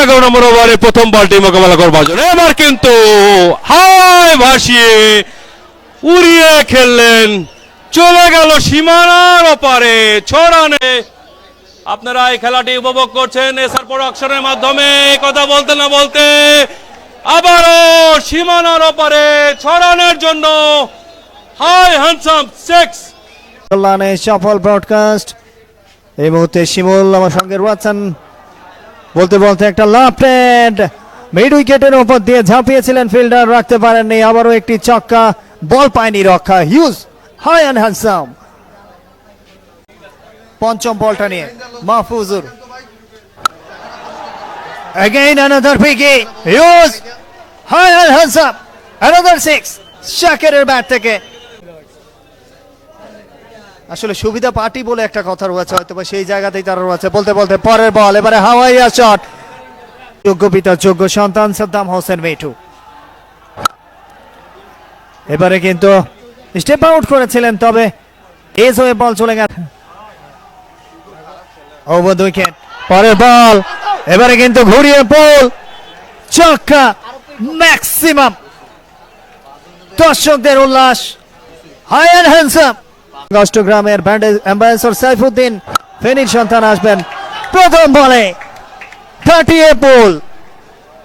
11 নম্বর ওভারে প্রথম বলটি মোকাবেলা করবার জন্য এবার কিন্তু হাওয়ায় ভাসিয়ে উড়িয়ে খেললেন, চলে গেল সীমানার ওপারে 6 রানে। আপনারা এই খেলাটি উপভোগ করছেন এসআর প্রোডাকশনের মাধ্যমে। কথা বলতে না বলতে আবারও সীমানার ওপারে 6 রানের জন্য হাই হ্যান্ডসাম 6। কল্যাণে সফল ব্রডকাস্ট। এই মুহূর্তে শিমুল আমার সঙ্গে রয়েছেন। বলতে বলতে একটা লেফট মিড উইকেটের উপর দিয়ে ঝাঁপিয়েছিলেন, ফিল্ডার রাখতে পারেননি। আবারও একটি ছক্কা, বল পায়নি রক্ষা। Huge high and handsome. পঞ্চম বলটা নিয়ে Mahfuzur, again another biggie, huge high and handsome, another 6 শাকিরের ব্যাট থেকে। আসলে সুবিধা পার্টি বলে একটা কথা রয়েছে, হয়তো বা সেই জায়গাতেই তারা রয়েছে। বলতে বলতে পরের বল, এবারে হাওয়াইয়া শট। যোগ্য পিতার যোগ্য সন্তান সাদ্দাম হোসেন মিঠু এবারে কিন্তু স্টেপ আউট করেছিলেন, তবে এজ হয়ে বল চলে গেল ওভার দ্য উইকেট। পরের বল, এবারে কিন্তু ঘুরিয়ে বল, ছক্কা, ম্যাক্সিমাম। দর্শকদের উল্লাস, হাই অ্যান্ড হ্যান্ডসাম। অষ্টগ্রামের অ্যাম্বাসেডর সাইফুদ্দিন ফেনীর সন্তান আসবেন প্রথম বলে, কাটিয়ে বল,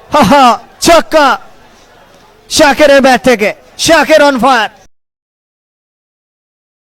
হাহা, ছক্কা শাকিরের ব্যাট থেকে। Shakir on fire.